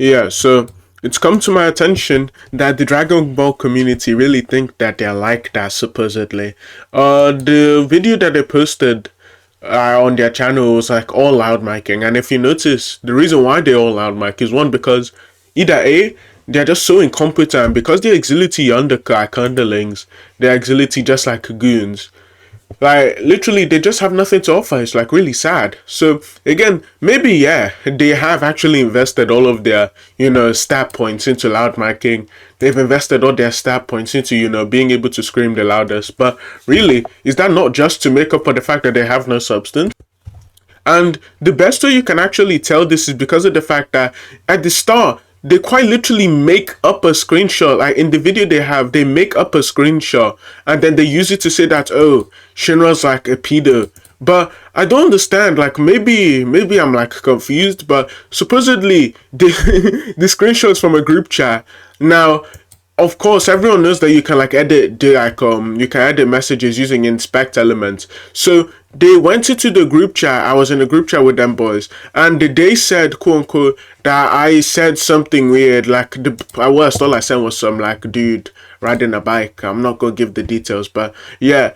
Yeah, so it's come to my attention that the Dragon Ball community really think that they're like that, supposedly. The video that they posted on their channel was like all loud miking, and if you notice, the reason why they all loud mic is one, because either A, they're just so incompetent, because they're Exility underlings, they're Exility just like goons. Like literally, they just have nothing to offer. It's like really sad. So again, maybe yeah, they have actually invested all of their stat points into loud miking. They've invested all their stat points into being able to scream the loudest. But really, is that not just to make up for the fact that they have no substance? And the best way you can actually tell this is because of the fact that at the start, they quite literally make up a screenshot. Like in the video they make up a screenshot and then they use it to say that, oh, Shinra's like a pedo. But I don't understand. Like maybe I'm like confused, but supposedly the screenshots from a group chat. Now, of course, everyone knows that you can like you can edit messages using inspect elements. So they went into the group chat. I was in a group chat with them boys, and they said, quote unquote, that I said something weird. Like the at worst, all I said was some like dude riding a bike. I'm not gonna give the details, but yeah.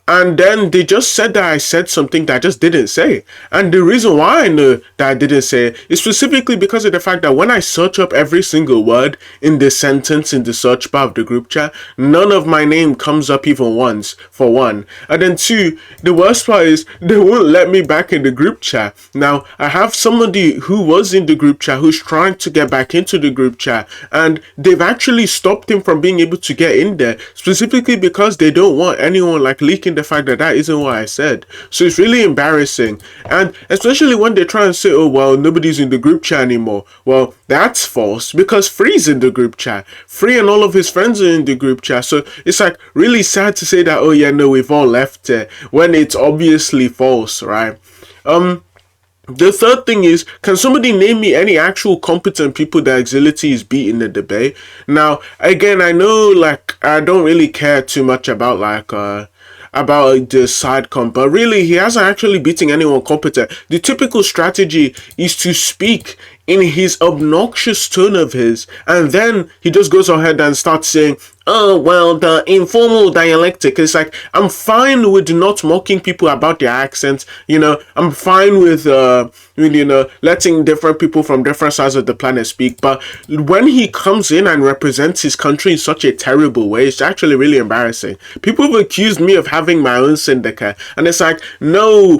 And then they just said that I said something that I just didn't say. And the reason why I know that I didn't say it is specifically because of the fact that when I search up every single word in the sentence in the search bar of the group chat, none of my name comes up even once, for one. And then two, the worst part is they won't let me back in the group chat. Now, I have somebody who was in the group chat who's trying to get back into the group chat, and they've actually stopped him from being able to get in there, specifically because they don't want anyone like leaking the fact that that isn't what I said. So it's really embarrassing, and especially when they try and say, oh well, nobody's in the group chat anymore. Well, that's false, because Free's in the group chat. Free and all of his friends are in the group chat. So it's like really sad to say that, oh yeah, no, we've all left it, when it's obviously false, right? The third thing is, can somebody name me any actual competent people that AXILITY'S beat in the debate? Now, again, I know like I don't really care too much about about the side comp, but really he hasn't actually beaten anyone competent. The typical strategy is to speak in his obnoxious tone of his, and then he just goes ahead and starts saying, oh well, the informal dialectic. It's like, I'm fine with not mocking people about their accents, I'm fine with letting different people from different sides of the planet speak, but when he comes in and represents his country in such a terrible way, it's actually really embarrassing. People have accused me of having my own syndicate, and it's like, no,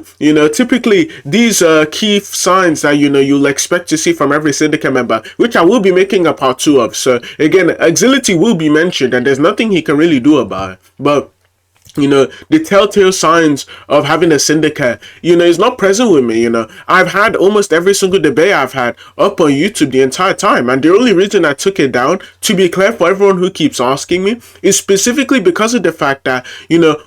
typically these key signs that you'll expect to see from every syndicate member, which I will be making a part 2 of. So again, AXILITY will be mentioned, and there's nothing he can really do about it. But the telltale signs of having a syndicate, is not present with me. I've had almost every single debate I've had up on YouTube the entire time, and the only reason I took it down, to be clear for everyone who keeps asking me, is specifically because of the fact that,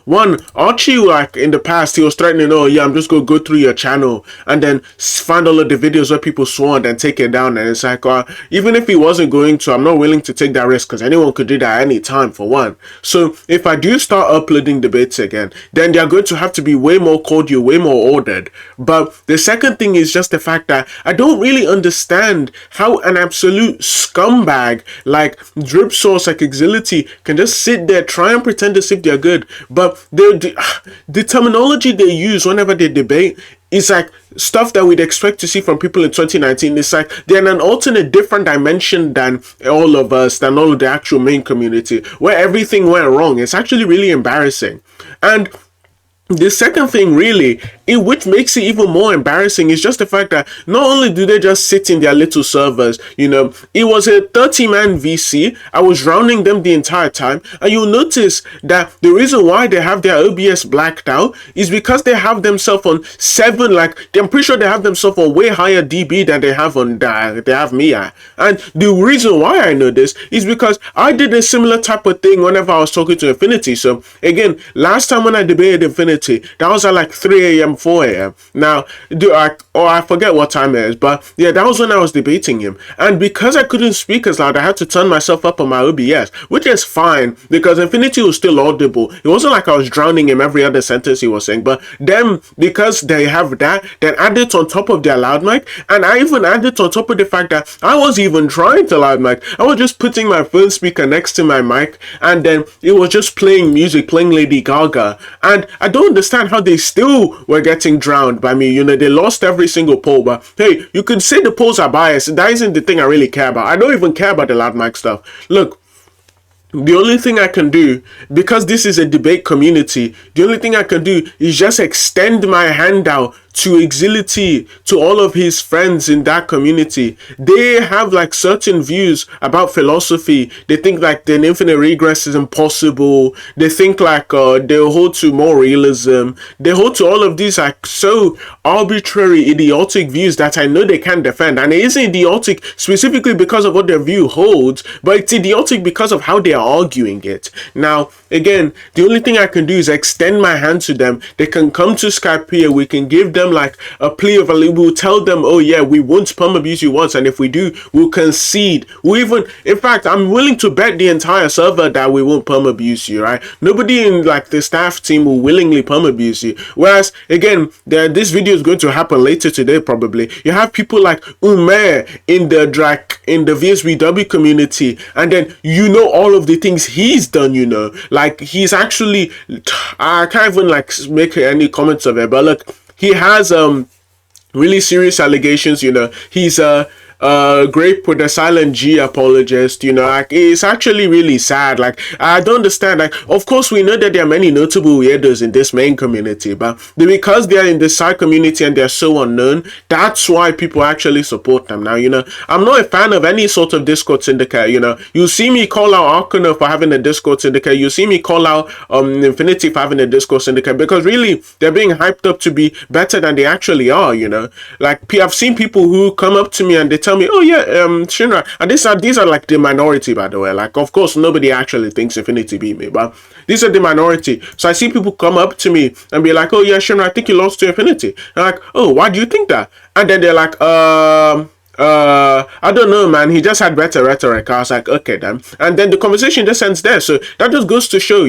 one, Archie, like in the past, he was threatening, oh yeah, I'm just gonna go through your channel and then find all of the videos where people swore and then take it down, and it's like, even if he wasn't going to, I'm not willing to take that risk, because anyone could do that at any time, for one. So if I do start uploading debates again, then they're going to have to be way more cordial, way more ordered. But the second thing is just the fact that I don't really understand how an absolute scumbag like Drip Source, like AXILITY, can just sit there, try and pretend as if they're good, but the terminology they use whenever they debate is like stuff that we'd expect to see from people in 2019. It's like they're in an alternate, different dimension than all of us, than all of the actual main community, where everything went wrong. It's actually really embarrassing. And the second thing, really, which makes it even more embarrassing, is just the fact that not only do they just sit in their little servers, it was a 30-man VC. I was rounding them the entire time, and you'll notice that the reason why they have their OBS blacked out is because they have themselves on 7, like, I'm pretty sure they have themselves on way higher DB than they have on they have me at. And the reason why I know this is because I did a similar type of thing whenever I was talking to Infinity. So again, last time when I debated Infinity, community. That was at like 3 a.m., 4 a.m. Now, I forget what time it is, but yeah, that was when I was debating him. And because I couldn't speak as loud, I had to turn myself up on my OBS, which is fine because Infinity was still audible. It wasn't like I was drowning him every other sentence he was saying. But then, because they have that, then add it on top of their loud mic, and I even added on top of the fact that I was even trying to loud mic. I was just putting my phone speaker next to my mic, and then it was just playing music, playing Lady Gaga. And I don't understand how they still were getting drowned by me. They lost every single poll, but hey, you could say the polls are biased. That isn't the thing I really care about. I don't even care about the loud mic stuff. Look, the only thing I can do, because this is a debate community, the only thing I can do is just extend my hand out to AXILITY, to all of his friends in that community. They have like certain views about philosophy. They think like the infinite regress is impossible. They think like they hold to more realism. They hold to all of these like so arbitrary, idiotic views that I know they can't defend. And it isn't idiotic specifically because of what their view holds, but it's idiotic because of how they are arguing it. Now, again, the only thing I can do is extend my hand to them. They can come to Skype here. We can give them like a plea of we'll tell them, oh yeah, we won't perm abuse you once, and if we do, we'll concede. We even, in fact, I'm willing to bet the entire server that we won't perm abuse you, right? Nobody in like the staff team will willingly perm abuse you. Whereas again, this video is going to happen later today probably. You have people like Umer in the VSBW community, and then all of the things he's done, like he's actually, I can't even like make any comments of it, but look, he has really serious allegations. He's great with the silent G apologist. Like it's actually really sad. Like I don't understand. Like of course we know that there are many notable weirdos in this main community, but because they are in the side community and they're so unknown, that's why people actually support them. Now I'm not a fan of any sort of Discord syndicate. You see me call out Arcana for having a Discord syndicate. You see me call out Infinity for having a Discord syndicate, because really they're being hyped up to be better than they actually are. Like I've seen people who come up to me and they tell me, oh yeah, Shinra, and these are like the minority, by the way. Like of course nobody actually thinks Infinity beat me, but these are the minority. So I see people come up to me and be like, oh yeah, Shinra, I think you lost to Infinity. And I'm like, oh, why do you think that? And then they're like, I don't know, man, he just had better rhetoric. I was like, okay then. And then the conversation just ends there. So that just goes to show,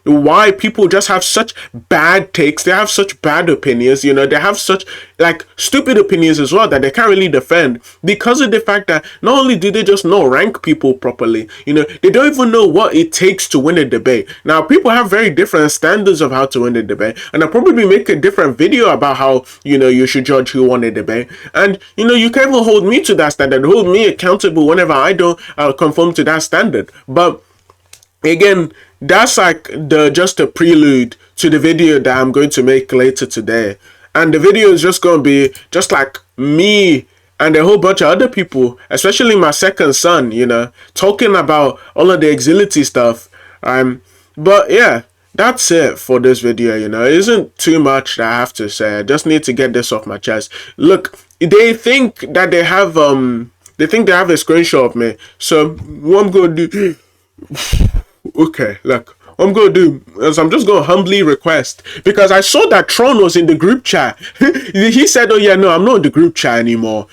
why people just have such bad takes. They have such bad opinions. They have such like stupid opinions as well that they can't really defend, because of the fact that not only do they just not rank people properly, they don't even know what it takes to win a debate. Now people have very different standards of how to win a debate, and I'll probably make a different video about how you should judge who won a debate. And you can even hold me to that standard, hold me accountable whenever I don't conform to that standard. But again, that's like just a prelude to the video that I'm going to make later today. And the video is just going to be just like me and a whole bunch of other people, especially my second son, talking about all of the AXILITY stuff. But yeah, that's it for this video. It isn't too much that I have to say. I just need to get this off my chest. Look, they think that they have a screenshot of me. So what I'm going to do okay, look, what I'm going to do is I'm just going to humbly request, because I saw that Tron was in the group chat. He said, oh yeah, no, I'm not in the group chat anymore,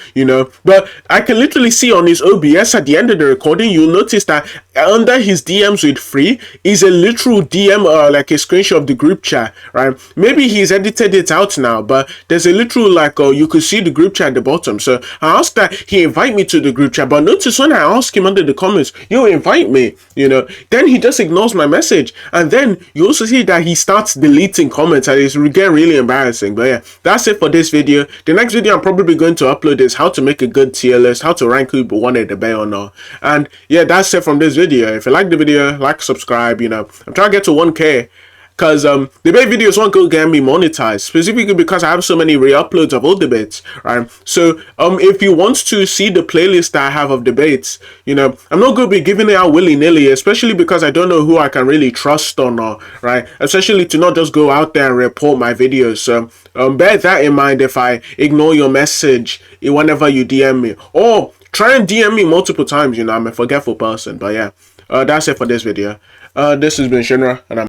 but I can literally see on his OBS at the end of the recording, you'll notice that under his DMs with free is a literal DM, like a screenshot of the group chat, right? Maybe he's edited it out now, but there's a literal like, you could see the group chat at the bottom. So I asked that he invite me to the group chat, but notice when I ask him under the comments, yo, invite me, then he just ignores my message. And then you also see that he starts deleting comments, and it's getting really embarrassing. But yeah, that's it for this video. The next video I'm probably going to upload is how to make a good tier list, how to rank who won a debate or not. And yeah, that's it from this video. If you like the video, like, subscribe. I'm trying to get to 1K, because debate videos won't go get me monetized, specifically because I have so many re-uploads of old debates, right? So if you want to see the playlist that I have of debates, I'm not going to be giving it out willy-nilly, especially because I don't know who I can really trust or not, right? Especially to not just go out there and report my videos. So bear that in mind if I ignore your message whenever you DM me, or try and DM me multiple times. I'm a forgetful person. But yeah, that's it for this video. This has been Shinra, and I'm